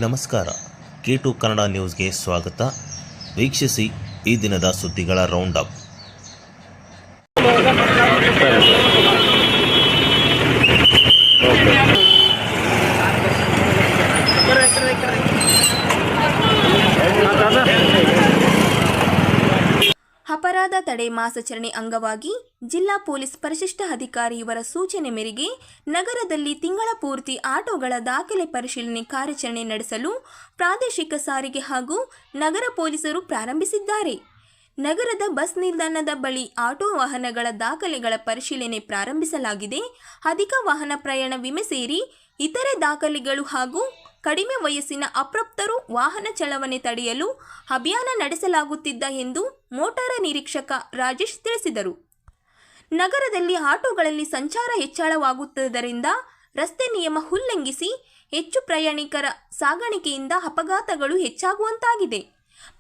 ನಮಸ್ಕಾರ. K2 ಕನ್ನಡ ನ್ಯೂಸ್ಗೆ ಸ್ವಾಗತ. ವೀಕ್ಷಿಸಿ ಈ ದಿನದ ಸುದ್ದಿಗಳ ರೌಂಡ್ ಅಪ್. ಅಪರಾಧ ತಡೆ ಮಾಸಾಚರಣೆ ಅಂಗವಾಗಿ ಜಿಲ್ಲಾ ಪೊಲೀಸ್ ಪರಿಶಿಷ್ಟ ಅಧಿಕಾರಿ ಇವರ ಸೂಚನೆ ಮೇರೆಗೆ ನಗರದಲ್ಲಿ ತಿಂಗಳ ಪೂರ್ತಿ ಆಟೋಗಳ ದಾಖಲೆ ಪರಿಶೀಲನೆ ಕಾರ್ಯಾಚರಣೆ ನಡೆಸಲು ಪ್ರಾದೇಶಿಕ ಸಾರಿಗೆ ಹಾಗೂ ನಗರ ಪೊಲೀಸರು ಪ್ರಾರಂಭಿಸಿದ್ದಾರೆ. ನಗರದ ಬಸ್ ನಿಲ್ದಾಣದ ಬಳಿ ಆಟೋ ವಾಹನಗಳ ದಾಖಲೆಗಳ ಪರಿಶೀಲನೆ ಪ್ರಾರಂಭಿಸಲಾಗಿದೆ. ಅಧಿಕ ವಾಹನ ಪ್ರಯಾಣ ವಿಮೆ ಸೇರಿ ಇತರೆ ದಾಖಲೆಗಳು ಹಾಗೂ ಕಡಿಮೆ ವಯಸ್ಸಿನ ಅಪ್ರಾಪ್ತರು ವಾಹನ ಚಲಾವಣೆ ತಡೆಯಲು ಅಭಿಯಾನ ನಡೆಸಲಾಗುತ್ತಿದೆ ಎಂದು ಮೋಟಾರ ನಿರೀಕ್ಷಕ ರಾಜೇಶ್ ತಿಳಿಸಿದರು. ನಗರದಲ್ಲಿ ಆಟೋಗಳಲ್ಲಿ ಸಂಚಾರ ಹೆಚ್ಚಳವಾಗುತ್ತಿದ್ದರಿಂದ ರಸ್ತೆ ನಿಯಮ ಉಲ್ಲಂಘಿಸಿ ಹೆಚ್ಚು ಪ್ರಯಾಣಿಕರ ಸಾಗಾಣಿಕೆಯಿಂದ ಅಪಘಾತಗಳು ಹೆಚ್ಚಾಗುವಂತಾಗಿದೆ.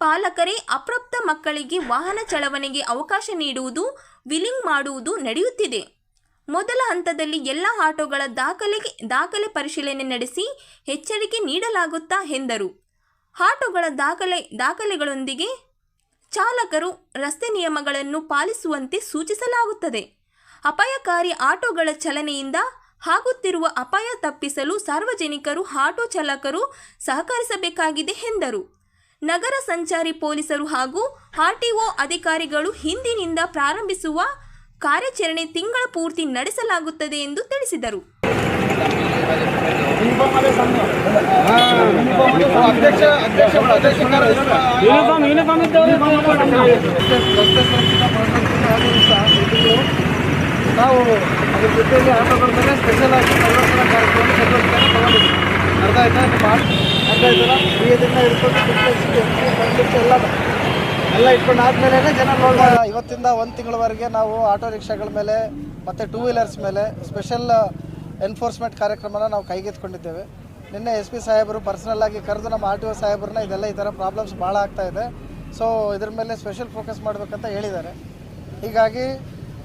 ಪಾಲಕರೇ ಅಪ್ರಾಪ್ತ ಮಕ್ಕಳಿಗೆ ವಾಹನ ಚಲಾವಣೆಗೆ ಅವಕಾಶ ನೀಡುವುದು, ವೀಲಿಂಗ್ ಮಾಡುವುದು ನಡೆಯುತ್ತಿದೆ. ಮೊದಲ ಹಂತದಲ್ಲಿ ಎಲ್ಲ ಆಟೋಗಳ ದಾಖಲೆ ಪರಿಶೀಲನೆ ನಡೆಸಿ ಎಚ್ಚರಿಕೆ ನೀಡಲಾಗುತ್ತಾ ಎಂದರು. ಆಟೋಗಳ ದಾಖಲೆಗಳೊಂದಿಗೆ ಚಾಲಕರು ರಸ್ತೆ ನಿಯಮಗಳನ್ನು ಪಾಲಿಸುವಂತೆ ಸೂಚಿಸಲಾಗುತ್ತದೆ. ಅಪಾಯಕಾರಿ ಆಟೋಗಳ ಚಲನೆಯಿಂದ ಆಗುತ್ತಿರುವ ಅಪಾಯ ತಪ್ಪಿಸಲು ಸಾರ್ವಜನಿಕರು ಆಟೋ ಚಾಲಕರು ಸಹಕರಿಸಬೇಕಾಗಿದೆ ಎಂದರು. ನಗರ ಸಂಚಾರಿ ಪೊಲೀಸರು ಹಾಗೂ ಆರ್ಟಿಒ ಅಧಿಕಾರಿಗಳು ಇಂದಿನಿಂದ ಪ್ರಾರಂಭಿಸುವ ಕಾರ್ಯಾಚರಣೆ ತಿಂಗಳ ಪೂರ್ತಿ ನಡೆಸಲಾಗುತ್ತದೆ ಎಂದು ತಿಳಿಸಿದರು. ನಾವು ಅದ್ರ ಜೊತೆಯಲ್ಲಿ ಆಟೋಗಳ ಮೇಲೆ ಸ್ಪೆಷಲ್ ಆಗಿ ಪರಿವರ್ತನಾ ಕಾರ್ಯಕ್ರಮ ಚಟುವಟಿಕೆಯನ್ನು ತಗೊಂಡಿದ್ದೀವಿ. ಅರ್ಧ ಆಯ್ತಲ್ಲ ಈ ದಿನ ಇಟ್ಕೊಂಡು ಎಲ್ಲ ಇಟ್ಕೊಂಡು ಆದಮೇಲೆ ಜನ ನೋಡ್ಬೋದು. ಇವತ್ತಿಂದ 1 ತಿಂಗಳವರೆಗೆ ನಾವು ಆಟೋ ರಿಕ್ಷಾಗಳ ಮೇಲೆ ಮತ್ತು 2 ವೀಲರ್ಸ್ ಮೇಲೆ ಸ್ಪೆಷಲ್ ಎನ್ಫೋರ್ಸ್ಮೆಂಟ್ ಕಾರ್ಯಕ್ರಮನ ನಾವು ಕೈಗೆತ್ತಿಕೊಂಡಿದ್ದೇವೆ. ನಿನ್ನೆ SP ಸಾಹೇಬರು ಪರ್ಸನಲ್ ಆಗಿ ಕರೆದು ನಮ್ಮ RTO ಸಾಹೇಬ್ರನ್ನ ಈ ಥರ ಪ್ರಾಬ್ಲಮ್ಸ್ ಭಾಳ ಆಗ್ತಾಯಿದೆ, ಸೊ ಇದ್ರ ಮೇಲೆ ಸ್ಪೆಷಲ್ ಫೋಕಸ್ ಮಾಡಬೇಕಂತ ಹೇಳಿದ್ದಾರೆ. ಹೀಗಾಗಿ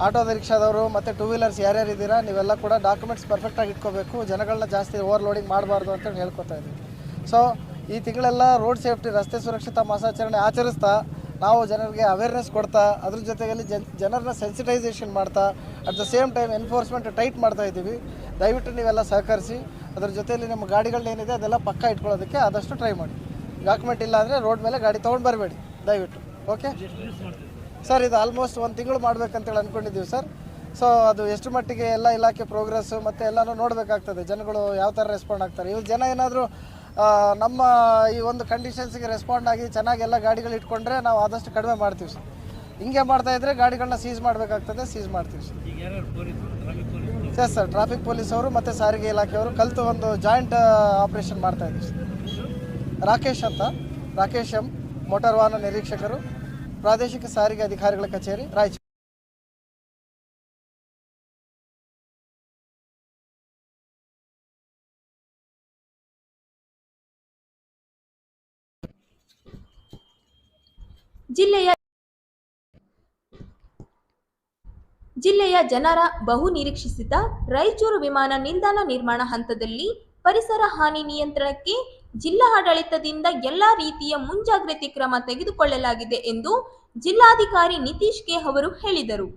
ಆಟೋ ರಿಕ್ಷಾದವರು ಮತ್ತು 2 ವೀಲರ್ಸ್ ಯಾರ್ಯಾರು ಇದ್ದೀರಾ ನೀವೆಲ್ಲ ಕೂಡ ಡಾಕ್ಯುಮೆಂಟ್ಸ್ ಪರ್ಫೆಕ್ಟಾಗಿ ಇಟ್ಕೋಬೇಕು, ಜನಗಳನ್ನ ಜಾಸ್ತಿ ಓವರ್ಲೋಡಿಂಗ್ ಮಾಡಬಾರ್ದು ಅಂತೇಳಿ ಹೇಳ್ಕೊತಾ ಇದ್ದೀವಿ. ಸೊ ಈ ತಿಂಗಳೆಲ್ಲ ರೋಡ್ ಸೇಫ್ಟಿ, ರಸ್ತೆ ಸುರಕ್ಷತಾ ಮಾಸಾಚರಣೆ ಆಚರಿಸ್ತಾ ನಾವು ಜನರಿಗೆ ಅವೇರ್ನೆಸ್ ಕೊಡ್ತಾ ಅದ್ರ ಜೊತೆಯಲ್ಲಿ ಜನರನ್ನ ಸೆನ್ಸಿಟೈಸೇಷನ್ ಮಾಡ್ತಾ at the same time enforcement tight ಮಾಡ್ತಾ ಇದ್ದೀವಿ. ದಯವಿಟ್ಟು ನೀವೆಲ್ಲ ಸಹಕರಿಸಿ. ಅದ್ರ ಜೊತೆಯಲ್ಲಿ ನಿಮ್ಮ ಗಾಡಿಗಳನ್ನೇನಿದೆ ಅದೆಲ್ಲ ಪಕ್ಕ ಇಟ್ಕೊಳ್ಳೋದಕ್ಕೆ ಆದಷ್ಟು ಟ್ರೈ ಮಾಡಿ. ಡಾಕ್ಯುಮೆಂಟ್ ಇಲ್ಲ ಅಂದರೆ ರೋಡ್ ಮೇಲೆ ಗಾಡಿ ತೊಗೊಂಡು ಬರಬೇಡಿ ದಯವಿಟ್ಟು. ಓಕೆ ಸರ್, ಇದು ಆಲ್ಮೋಸ್ಟ್ 1 ತಿಂಗಳು ಮಾಡಬೇಕಂತೇಳಿ ಅಂದ್ಕೊಂಡಿದ್ದೀವಿ ಸರ್. ಸೊ ಅದು ಎಷ್ಟು ಮಟ್ಟಿಗೆ ಎಲ್ಲ ಇಲಾಖೆ ಪ್ರೋಗ್ರೆಸ್ಸು ಮತ್ತು ಎಲ್ಲನೂ ನೋಡಬೇಕಾಗ್ತದೆ, ಜನಗಳು ಯಾವ ಥರ ರೆಸ್ಪಾಂಡ್ ಆಗ್ತಾರೆ. ಇವ್ರು ಜನ ಏನಾದರೂ ನಮ್ಮ ಈ ಒಂದು ಕಂಡೀಷನ್ಸ್ಗೆ ರೆಸ್ಪಾಂಡ್ ಆಗಿ ಚೆನ್ನಾಗಿ ಎಲ್ಲ ಗಾಡಿಗಳು ಇಟ್ಕೊಂಡ್ರೆ ನಾವು ಆದಷ್ಟು ಕಡಿಮೆ ಮಾಡ್ತೀವಿ ಸರ್. ಹಿಂಗೆ ಮಾಡ್ತಾಯಿದ್ರೆ ಗಾಡಿಗಳನ್ನ ಸೀಸ್ ಮಾಡಬೇಕಾಗ್ತದೆ, ಸೀಸ್ ಮಾಡ್ತೀವಿ ಸರ್. ಸರ್ ಟ್ರಾಫಿಕ್ ಪೊಲೀಸ್ ಅವರು ಮತ್ತು ಸಾರಿಗೆ ಇಲಾಖೆಯವರು ಕಲಿತು ಒಂದು ಜಾಯಿಂಟ್ ಆಪ್ರೇಷನ್ ಮಾಡ್ತಾಯಿದ್ದೀವಿ ಸರ್. ರಾಕೇಶ್ ಎಂ ಮೋಟಾರ್ ವಾಹನ ನಿರೀಕ್ಷಕರು, ಪ್ರಾದೇಶಿಕ ಸಾರಿಗೆ ಅಧಿಕಾರಿಗಳ ಕಚೇರಿ, ರಾಯಚೂರು. ಜಿಲ್ಲೆಯ ಜನರ ಬಹು ನಿರೀಕ್ಷಿಸಿದ ರಾಯಚೂರು ವಿಮಾನ ನಿಲ್ದಾಣ ನಿರ್ಮಾಣ ಹಂತದಲ್ಲಿ ಪರಿಸರ ಹಾನಿ ನಿಯಂತ್ರಣಕ್ಕೆ ಜಿಲ್ಲಾ ಆಡಳಿತದಿಂದ ಎಲ್ಲಾ ರೀತಿಯ ಮುಂಜಾಗ್ರತೆ ಕ್ರಮ ತೆಗೆದುಕೊಳ್ಳಲಾಗಿದೆ ಎಂದು ಜಿಲ್ಲಾಧಿಕಾರಿ ನಿತೀಶ್ ಕೆ ಅವರು ಹೇಳಿದರು.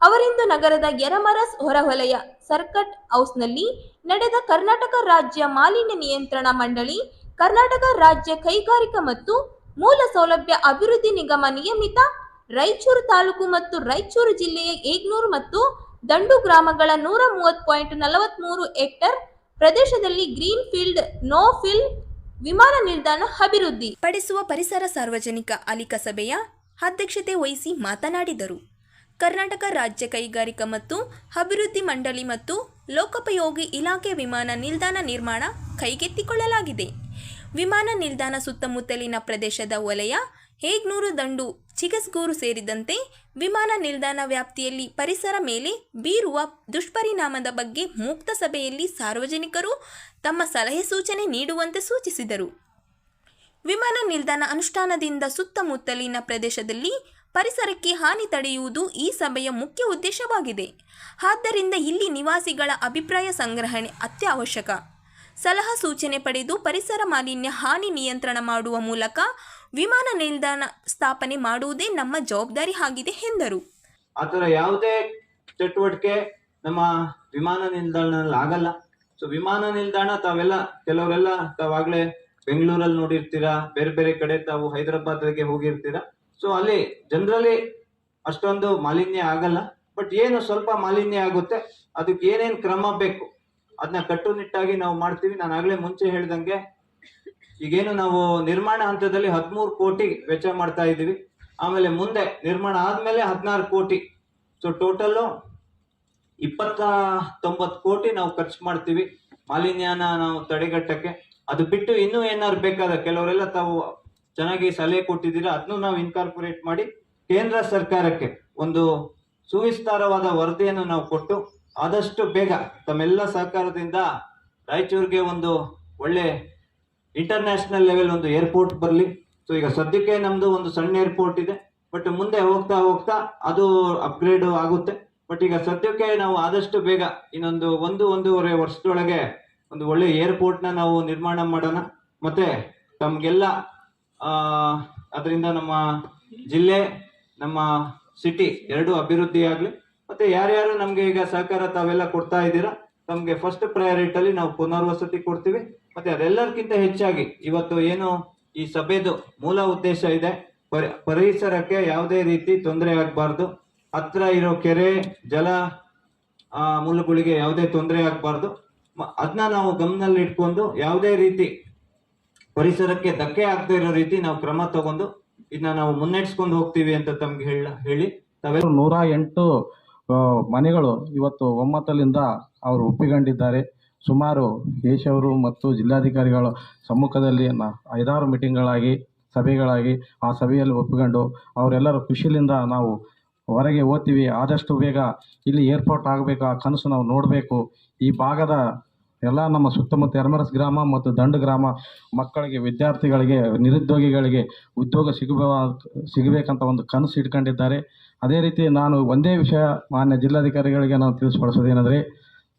ಅವರಿಂದು ನಗರದ ಯರಮರಸ್ ಹೊರವಲಯ ಸರ್ಕಟ್ ಹೌಸ್ನಲ್ಲಿ ನಡೆದ ಕರ್ನಾಟಕ ರಾಜ್ಯ ಮಾಲಿನ್ಯ ನಿಯಂತ್ರಣ ಮಂಡಳಿ, ಕರ್ನಾಟಕ ರಾಜ್ಯ ಕೈಗಾರಿಕಾ ಮತ್ತು ಮೂಲ ಸೌಲಭ್ಯ ಅಭಿವೃದ್ಧಿ ನಿಗಮ ನಿಯಮಿತ ರಾಯಚೂರು ತಾಲೂಕು ಮತ್ತು ರಾಯಚೂರು ಜಿಲ್ಲೆಯ 800 ಮತ್ತು ದಂಡು ಗ್ರಾಮಗಳ 130.43 ಹೆಕ್ಟೇರ್ ಪ್ರದೇಶದಲ್ಲಿ ಗ್ರೀನ್ ಫೀಲ್ಡ್ ನೋ ಫಿಲ್ ವಿಮಾನ ನಿಲ್ದಾಣ ಅಭಿವೃದ್ಧಿ ಪಡಿಸುವ ಪರಿಸರ ಸಾರ್ವಜನಿಕ ಅಲಿಖಾ ಸಭೆಯ ಅಧ್ಯಕ್ಷತೆ ವಹಿಸಿ ಮಾತನಾಡಿದರು. ಕರ್ನಾಟಕ ರಾಜ್ಯ ಕೈಗಾರಿಕಾ ಮತ್ತು ಅಭಿವೃದ್ಧಿ ಮಂಡಳಿ ಮತ್ತು ಲೋಕೋಪಯೋಗಿ ಇಲಾಖೆ ವಿಮಾನ ನಿಲ್ದಾಣ ನಿರ್ಮಾಣ ಕೈಗೆತ್ತಿಕೊಳ್ಳಲಾಗಿದೆ. ವಿಮಾನ ನಿಲ್ದಾಣ ಸುತ್ತಮುತ್ತಲಿನ ಪ್ರದೇಶದ ವಲಯ 800 ದಂಡು ಚಿಗಸ್ಗೂರು ಸೇರಿದಂತೆ ವಿಮಾನ ನಿಲ್ದಾಣ ವ್ಯಾಪ್ತಿಯಲ್ಲಿ ಪರಿಸರ ಮೇಲೆ ಬೀರುವ ದುಷ್ಪರಿಣಾಮದ ಬಗ್ಗೆ ಮುಕ್ತ ಸಭೆಯಲ್ಲಿ ಸಾರ್ವಜನಿಕರು ತಮ್ಮ ಸಲಹೆ ಸೂಚನೆ ನೀಡುವಂತೆ ಸೂಚಿಸಿದರು. ವಿಮಾನ ನಿಲ್ದಾಣ ಅನುಷ್ಠಾನದಿಂದ ಸುತ್ತಮುತ್ತಲಿನ ಪ್ರದೇಶದಲ್ಲಿ ಪರಿಸರಕ್ಕೆ ಹಾನಿ ತಡೆಯುವುದು ಈ ಸಭೆಯ ಮುಖ್ಯ ಉದ್ದೇಶವಾಗಿದೆ. ಆದ್ದರಿಂದ ಇಲ್ಲಿ ನಿವಾಸಿಗಳ ಅಭಿಪ್ರಾಯ ಸಂಗ್ರಹಣೆ ಅತ್ಯವಶ್ಯಕ. ಸಲಹಾ ಸೂಚನೆ ಪಡೆದು ಪರಿಸರ ಮಾಲಿನ್ಯ ಹಾನಿ ನಿಯಂತ್ರಣ ಮಾಡುವ ಮೂಲಕ ವಿಮಾನ ನಿಲ್ದಾಣ ಸ್ಥಾಪನೆ ಮಾಡುವುದೇ ನಮ್ಮ ಜವಾಬ್ದಾರಿ ಆಗಿದೆ ಎಂದರು. ಆ ಥರ ಯಾವುದೇ ಚಟುವಟಿಕೆ ನಮ್ಮ ವಿಮಾನ ನಿಲ್ದಾಣದಲ್ಲಿ ಆಗಲ್ಲ. ಸೊ ವಿಮಾನ ನಿಲ್ದಾಣ ಕೆಲವರೆಲ್ಲ ತಾವಾಗಲೇ ಬೆಂಗಳೂರಲ್ಲಿ ನೋಡಿರ್ತೀರಾ, ಬೇರೆ ಬೇರೆ ಕಡೆ ತಾವು ಹೈದರಾಬಾದ್ಗೆ ಹೋಗಿರ್ತೀರಾ. ಸೊ ಅಲ್ಲಿ ಜನರಲಿ ಅಷ್ಟೊಂದು ಮಾಲಿನ್ಯ ಆಗಲ್ಲ. ಬಟ್ ಏನು ಸ್ವಲ್ಪ ಮಾಲಿನ್ಯ ಆಗುತ್ತೆ, ಅದಕ್ಕೆ ಏನೇನು ಕ್ರಮ ಬೇಕು ಅದನ್ನ ಕಟ್ಟುನಿಟ್ಟಾಗಿ ನಾವು ಮಾಡ್ತೀವಿ. ನಾನು ಆಗ್ಲೇ ಮುಂಚೆ ಹೇಳ್ದಂಗೆ ಈಗೇನು ನಾವು ನಿರ್ಮಾಣ ಹಂತದಲ್ಲಿ 13 ಕೋಟಿ ವೆಚ್ಚ ಮಾಡ್ತಾ ಇದ್ದೀವಿ. ಆಮೇಲೆ ಮುಂದೆ ನಿರ್ಮಾಣ ಆದ್ಮೇಲೆ 16 ಕೋಟಿ. ಸೊ ಟೋಟಲ್ಲು 29 ಕೋಟಿ ನಾವು ಖರ್ಚು ಮಾಡ್ತೀವಿ ಮಾಲಿನ್ಯನ ನಾವು ತಡೆಗಟ್ಟಕ್ಕೆ. ಅದು ಬಿಟ್ಟು ಇನ್ನೂ ಏನಾದ್ರು ಬೇಕಾದ ಕೆಲವರೆಲ್ಲ ತಾವು ಚೆನ್ನಾಗಿ ಸಲಹೆ ಕೊಟ್ಟಿದ್ದೀರಾ, ಅದನ್ನು ನಾವು ಇನ್ಕಾರ್ಪೊರೇಟ್ ಮಾಡಿ ಕೇಂದ್ರ ಸರ್ಕಾರಕ್ಕೆ ಒಂದು ಸುವಿಸ್ತಾರವಾದ ವರದಿಯನ್ನು ನಾವು ಕೊಟ್ಟು ಆದಷ್ಟು ಬೇಗ ತಮ್ಮೆಲ್ಲ ಸಹಕಾರದಿಂದ ರಾಯಚೂರಿಗೆ ಒಂದು ಒಳ್ಳೆ ಇಂಟರ್ನ್ಯಾಷನಲ್ ಲೆವೆಲ್ ಒಂದು ಏರ್ಪೋರ್ಟ್ ಬರಲಿ. ಸೊ ಈಗ ಸದ್ಯಕ್ಕೆ ನಮ್ದು ಒಂದು ಸಣ್ಣ ಏರ್ಪೋರ್ಟ್ ಇದೆ, ಬಟ್ ಮುಂದೆ ಹೋಗ್ತಾ ಹೋಗ್ತಾ ಅದು ಅಪ್ಗ್ರೇಡ್ ಆಗುತ್ತೆ. ಬಟ್ ಈಗ ಸದ್ಯಕ್ಕೆ ನಾವು ಆದಷ್ಟು ಬೇಗ ಇನ್ನೊಂದು 1-1.5 ವರ್ಷದೊಳಗೆ ಒಂದು ಒಳ್ಳೆ ಏರ್ಪೋರ್ಟ್ನ ನಾವು ನಿರ್ಮಾಣ ಮಾಡೋಣ. ಮತ್ತೆ ತಮ್ಗೆಲ್ಲ ಅದರಿಂದ ನಮ್ಮ ಜಿಲ್ಲೆ, ನಮ್ಮ ಸಿಟಿ ಎರಡೂ ಅಭಿವೃದ್ಧಿ ಆಗಲಿ. ಮತ್ತೆ ಯಾರ್ಯಾರು ನಮ್ಗೆ ಈಗ ಸಹಕಾರ ತಾವೆಲ್ಲ ಕೊಡ್ತಾ ಇದ್ದೀರಾ, ತಮ್ಗೆ ಫಸ್ಟ್ ಪ್ರಯಾರಿಟಿಯಲ್ಲಿ ನಾವು ಪುನರ್ವಸತಿ ಕೊಡ್ತೀವಿ. ಮತ್ತೆ ಅದೆಲ್ಲರಿಗಿಂತ ಹೆಚ್ಚಾಗಿ ಇವತ್ತು ಏನು ಈ ಸಭೆದು ಮೂಲ ಉದ್ದೇಶ ಇದೆ, ಪರಿಸರಕ್ಕೆ ಯಾವುದೇ ರೀತಿ ತೊಂದರೆ ಆಗಬಾರ್ದು, ಹತ್ರ ಇರೋ ಕೆರೆ ಜಲ ಮೂಲಗಳಿಗೆ ಯಾವುದೇ ತೊಂದರೆ ಆಗಬಾರ್ದು. ಅದನ್ನ ನಾವು ಗಮನದಲ್ಲಿ ಇಟ್ಕೊಂಡು ಯಾವುದೇ ರೀತಿ ಪರಿಸರಕ್ಕೆ ಧಕ್ಕೆ ಆಗದೆ ಇರೋ ರೀತಿ ನಾವು ಕ್ರಮ ತಗೊಂಡು ಇದನ್ನ ನಾವು ಮುನ್ನಡೆಸ್ಕೊಂಡು ಹೋಗ್ತೀವಿ ಅಂತ ತಮ್ಗೆ ಹೇಳಿ 108 ಮನೆಗಳು ಇವತ್ತು ಒಮ್ಮತದಿಂದ ಅವರು ಒಪ್ಪಿಕೊಂಡಿದ್ದಾರೆ. ಸುಮಾರು ಯಶವರು ಮತ್ತು ಜಿಲ್ಲಾಧಿಕಾರಿಗಳ ಸಮ್ಮುಖದಲ್ಲಿ 5-6 ಮೀಟಿಂಗ್ಗಳಾಗಿ ಸಭೆಗಳಾಗಿ ಆ ಸಭೆಯಲ್ಲಿ ಒಪ್ಪಿಕೊಂಡು ಅವರೆಲ್ಲರೂ ಖುಷಿಯಿಂದ ನಾವು ಹೊರಗೆ ಹೋಗ್ತೀವಿ. ಆದಷ್ಟು ಬೇಗ ಇಲ್ಲಿ ಏರ್ಪೋರ್ಟ್ ಆಗಬೇಕು, ಆ ಕನಸು ನಾವು ನೋಡಬೇಕು. ಈ ಭಾಗದ ಎಲ್ಲ ನಮ್ಮ ಸುತ್ತಮುತ್ತ ಯರಮರಸ್ ಗ್ರಾಮ ಮತ್ತು ದಂಡು ಗ್ರಾಮ ಮಕ್ಕಳಿಗೆ, ವಿದ್ಯಾರ್ಥಿಗಳಿಗೆ, ನಿರುದ್ಯೋಗಿಗಳಿಗೆ ಉದ್ಯೋಗ ಸಿಗಬೇಕಂತ ಒಂದು ಕನಸು ಇಟ್ಕೊಂಡಿದ್ದಾರೆ. ಅದೇ ರೀತಿ ನಾನು ಒಂದೇ ವಿಷಯ ಮಾನ್ಯ ಜಿಲ್ಲಾಧಿಕಾರಿಗಳಿಗೆ ನಾವು ತಿಳಿಸ್ಪಡಿಸೋದೇನೆಂದರೆ,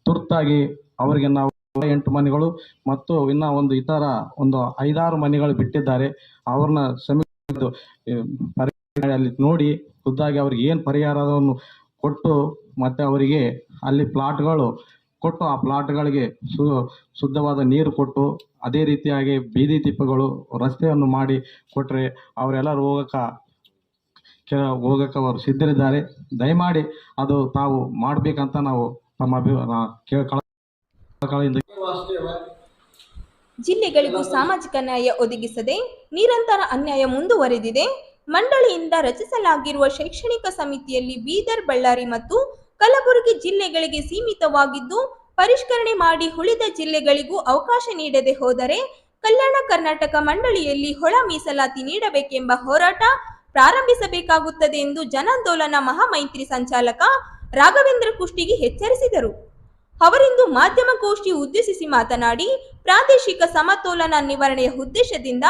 ತುರ್ತಾಗಿ ಅವರಿಗೆ ನಾವು 8 ಮನೆಗಳು ಮತ್ತು ಇನ್ನು ಇತರ 5-6 ಮನೆಗಳು ಬಿಟ್ಟಿದ್ದಾರೆ. ಅವ್ರನ್ನ ಅಲ್ಲಿ ನೋಡಿ ಖುದ್ದಾಗಿ ಅವ್ರಿಗೆ ಏನು ಪರಿಹಾರವನ್ನು ಕೊಟ್ಟು ಮತ್ತು ಅವರಿಗೆ ಅಲ್ಲಿ ಪ್ಲಾಟ್ಗಳು ಕೊಟ್ಟು ಆ ಪ್ಲಾಟ್ಗಳಿಗೆ ಶುದ್ಧವಾದ ನೀರು ಕೊಟ್ಟು, ಅದೇ ರೀತಿಯಾಗಿ ಬೀದಿ ದೀಪಗಳು ರಸ್ತೆಯನ್ನು ಮಾಡಿ ಕೊಟ್ಟರೆ ಅವರೆಲ್ಲರೂ ಹೋಗಕ್ಕೆ ಅವರು ಸಿದ್ಧರಿದ್ದಾರೆ. ದಯಮಾಡಿ ಅದು ತಾವು ಮಾಡಬೇಕಂತ ನಾವು ತಮ್ಮ ಜಿಲ್ಲೆಗಳಿಗೂ ಸಾಮಾಜಿಕ ನ್ಯಾಯ ಒದಗಿಸದೆ ನಿರಂತರ ಅನ್ಯಾಯ ಮುಂದುವರೆದಿದೆ. ಮಂಡಳಿಯಿಂದ ರಚಿಸಲಾಗಿರುವ ಶೈಕ್ಷಣಿಕ ಸಮಿತಿಯಲ್ಲಿ ಬೀದರ್, ಬಳ್ಳಾರಿ ಮತ್ತು ಕಲಬುರಗಿ ಜಿಲ್ಲೆಗಳಿಗೆ ಸೀಮಿತವಾಗಿದ್ದು, ಪರಿಷ್ಕರಣೆ ಮಾಡಿ ಉಳಿದ ಜಿಲ್ಲೆಗಳಿಗೂ ಅವಕಾಶ ನೀಡದೆ ಹೋದರೆ ಕಲ್ಯಾಣ ಕರ್ನಾಟಕ ಮಂಡಳಿಯಲ್ಲಿ ಒಳ ಮೀಸಲಾತಿ ನೀಡಬೇಕೆಂಬ ಹೋರಾಟ ಪ್ರಾರಂಭಿಸಬೇಕಾಗುತ್ತದೆ ಎಂದು ಜನಾಂದೋಲನ ಮಹಾಮೈತ್ರಿ ಸಂಚಾಲಕ ರಾಘವೇಂದ್ರ ಕುಷ್ಟಗಿ ಎಚ್ಚರಿಸಿದರು. ಅವರಿಂದು ಮಾಧ್ಯಮಗೋಷ್ಠಿ ಉದ್ದೇಶಿಸಿ ಮಾತನಾಡಿ, ಪ್ರಾದೇಶಿಕ ಸಮತೋಲನ ನಿವಾರಣೆಯ ಉದ್ದೇಶದಿಂದ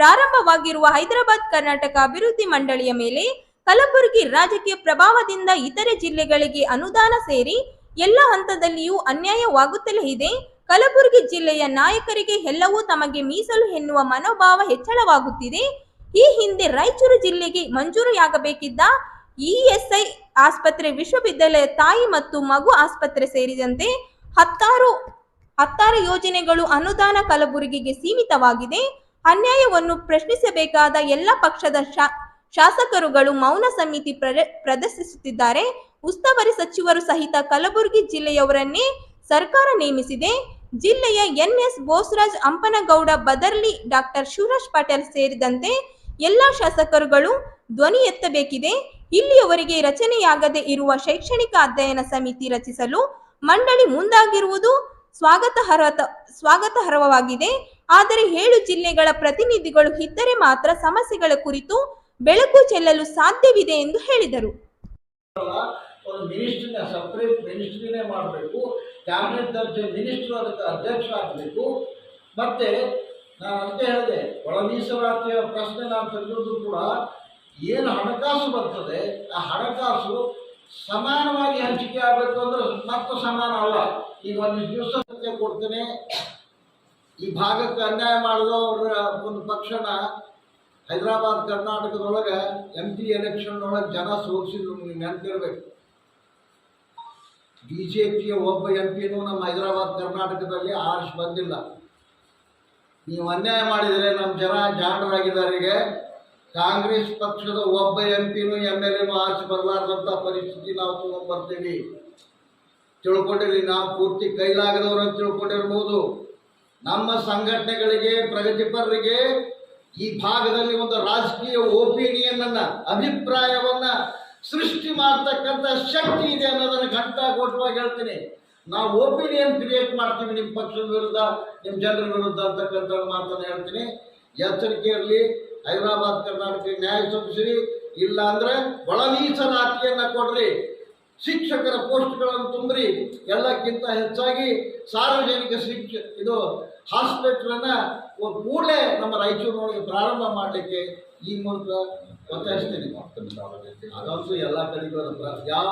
ಪ್ರಾರಂಭವಾಗಿರುವ ಹೈದರಾಬಾದ್ ಕರ್ನಾಟಕ ಅಭಿವೃದ್ಧಿ ಮಂಡಳಿಯ ಮೇಲೆ ಕಲಬುರಗಿ ರಾಜಕೀಯ ಪ್ರಭಾವದಿಂದ ಇತರೆ ಜಿಲ್ಲೆಗಳಿಗೆ ಅನುದಾನ ಸೇರಿ ಎಲ್ಲ ಹಂತದಲ್ಲಿಯೂ ಅನ್ಯಾಯವಾಗುತ್ತಲೇ ಇದೆ. ಕಲಬುರಗಿ ಜಿಲ್ಲೆಯ ನಾಯಕರಿಗೆ ಎಲ್ಲವೂ ತಮಗೆ ಮೀಸಲು ಎನ್ನುವ ಮನೋಭಾವ ಹೆಚ್ಚಳವಾಗುತ್ತಿದೆ. ಈ ಹಿಂದೆ ರಾಯಚೂರು ಜಿಲ್ಲೆಗೆ ಮಂಜೂರಿಯಾಗಬೇಕಿದ್ದ ಇಎಸ್ಐ ಆಸ್ಪತ್ರೆ, ವಿಶ್ವವಿದ್ಯಾಲಯ ತಾಯಿ ಮತ್ತು ಮಗು ಆಸ್ಪತ್ರೆ ಸೇರಿದಂತೆ 16 ಯೋಜನೆಗಳು ಅನುದಾನ ಕಲಬುರಗಿಗೆ ಸೀಮಿತವಾಗಿದೆ. ಅನ್ಯಾಯವನ್ನು ಪ್ರಶ್ನಿಸಬೇಕಾದ ಎಲ್ಲ ಪಕ್ಷದ ಶಾಸಕರುಗಳು ಮೌನ ಸಮಿತಿ ಪ್ರದರ್ಶಿಸುತ್ತಿದ್ದಾರೆ. ಉಸ್ತುವಾರಿ ಸಚಿವರು ಸಹಿತ ಕಲಬುರಗಿ ಜಿಲ್ಲೆಯವರನ್ನೇ ಸರ್ಕಾರ ನೇಮಿಸಿದೆ. ಜಿಲ್ಲೆಯ ಎನ್ಎಸ್ ಬೋಸರಾಜ್, ಹಂಪನಗೌಡ, ಬದರ್ಲಿ, ಡಾಕ್ಟರ್ ಶಿವರಾಜ್ ಪಾಟೀಲ್ ಸೇರಿದಂತೆ ಎಲ್ಲ ಶಾಸಕರುಗಳು ಧ್ವನಿ ಎತ್ತಬೇಕಿದೆ. ಇಲ್ಲಿಯವರೆಗೆ ರಚನೆಯಾಗದೇ ಇರುವ ಶೈಕ್ಷಣಿಕ ಅಧ್ಯಯನ ಸಮಿತಿ ರಚಿಸಲು ಮಂಡಳಿ ಮುಂದಾಗಿರುವುದು ಸ್ವಾಗತಾರ್ಹವಾಗಿದೆ. ಆದರೆ 7 ಜಿಲ್ಲೆಗಳ ಪ್ರತಿನಿಧಿಗಳು ಇದ್ದರೆ ಮಾತ್ರ ಸಮಸ್ಯೆಗಳ ಕುರಿತು ಬೆಳಕು ಚೆಲ್ಲಲು ಸಾಧ್ಯವಿದೆ ಎಂದು ಹೇಳಿದರು. ಒಂದು ಮಿನಿಸ್ಟ್ರಿನ ಸಪ್ರೇಟ್ ಮಿನಿಸ್ಟ್ರಿನೇ ಮಾಡಬೇಕು, ಕ್ಯಾಬಿನೆಟ್ ದರ್ಜೆ ಮಿನಿಸ್ಟ್ರು ಅದಕ್ಕೆ ಅಧ್ಯಕ್ಷ ಆಗಬೇಕು. ಮತ್ತು ನಾನು ಅದಕ್ಕೆ ಹೇಳಿದೆ, ಒಳ ಮೀಸಲಾತಿಯ ಪ್ರಶ್ನೆ ನಾನು ತೆಗೆದು ಕೂಡ ಏನು ಹಣಕಾಸು ಬರ್ತದೆ ಆ ಹಣಕಾಸು ಸಮಾನವಾಗಿ ಹಂಚಿಕೆ ಆಗಬೇಕು. ಅಂದರೆ ಮತ್ತು ಸಮಾನ ಅಲ್ಲ. ಈಗ ಒಂದು ದಿವಸ ಕೊಡ್ತೇನೆ, ಈ ಭಾಗಕ್ಕೆ ಅನ್ಯಾಯ ಮಾಡಿದವ್ರ ಒಂದು ಪಕ್ಷನ ಹೈದರಾಬಾದ್ ಕರ್ನಾಟಕದೊಳಗೆ MP ಎಲೆಕ್ಷನ್ ಒಳಗೆ ಜನ ಸೋಲಿಸಿದ್ರು. ನೀವು ನೆನಪಿರ್ಬೇಕು. BJPಯ ಒಬ್ಬ MPನೂ ನಮ್ಮ ಹೈದರಾಬಾದ್ ಕರ್ನಾಟಕದಲ್ಲಿ ಆರ್ಸ್ ಬಂದಿಲ್ಲ. ನೀವು ಅನ್ಯಾಯ ಮಾಡಿದರೆ ನಮ್ಮ ಜನ ಜಾಣರಾಗಿದ್ದಾರಿಗೆ ಕಾಂಗ್ರೆಸ್ ಪಕ್ಷದ ಒಬ್ಬ MPನೂ MLAನೂ ಆರ್ಸ್ ಬರಲಾರ್ದಂಥ ಪರಿಸ್ಥಿತಿ ನಾವು ತಗೊಂಡ್ಬರ್ತೀವಿ. ತಿಳ್ಕೊಂಡಿರಿ, ನಾವು ಪೂರ್ತಿ ಕೈಲಾಗದವರು ಅಂತ ತಿಳ್ಕೊಂಡಿರ್ಬೋದು. ನಮ್ಮ ಸಂಘಟನೆಗಳಿಗೆ, ಪ್ರಗತಿಪರರಿಗೆ ಈ ಭಾಗದಲ್ಲಿ ಒಂದು ರಾಜಕೀಯ ಒಪಿನಿಯನ್ ಅನ್ನ, ಅಭಿಪ್ರಾಯವನ್ನ ಸೃಷ್ಟಿ ಮಾಡ್ತಕ್ಕಂಥ ಶಕ್ತಿ ಇದೆ ಅನ್ನೋದನ್ನು ಘಂಟಾಘೋಷವಾಗಿ ಹೇಳ್ತೀನಿ. ನಾವು ಒಪಿನಿಯನ್ ಕ್ರಿಯೇಟ್ ಮಾಡ್ತೀವಿ ನಿಮ್ಮ ಪಕ್ಷದ ವಿರುದ್ಧ, ನಿಮ್ಮ ಜನರ ವಿರುದ್ಧ ಅಂತಕ್ಕಂಥ ಮಾತನ್ನು ಹೇಳ್ತೀನಿ. ಎಚ್ಚರಿಕೆ ಇರಲಿ. ಹೈದರಾಬಾದ್ ಕರ್ನಾಟಕಕ್ಕೆ ನ್ಯಾಯ ತಪ್ಪಿಸಿರಿ, ಇಲ್ಲ ಅಂದ್ರೆ ಒಳ ಮೀಸಲಾತಿಯನ್ನ ಕೊಡ್ರಿ, ಶಿಕ್ಷಕರ ಪೋಸ್ಟ್ಗಳನ್ನು ತುಂಬ್ರಿ. ಎಲ್ಲಕ್ಕಿಂತ ಹೆಚ್ಚಾಗಿ ಸಾರ್ವಜನಿಕ ಇದು ಹಾಸ್ಪಿಟಲನ್ನ ಕೂಡಲೇ ನಮ್ಮ ರಾಯಚೂರಿನೊಳಗೆ ಪ್ರಾರಂಭ ಮಾಡಲಿಕ್ಕೆ ಈ ಮೂಲಕ ಒತ್ತಾಯಿಸ್ತೀನಿ. ಅದಂತೂ ಎಲ್ಲ ಕಡೆಗೂ ಯಾವ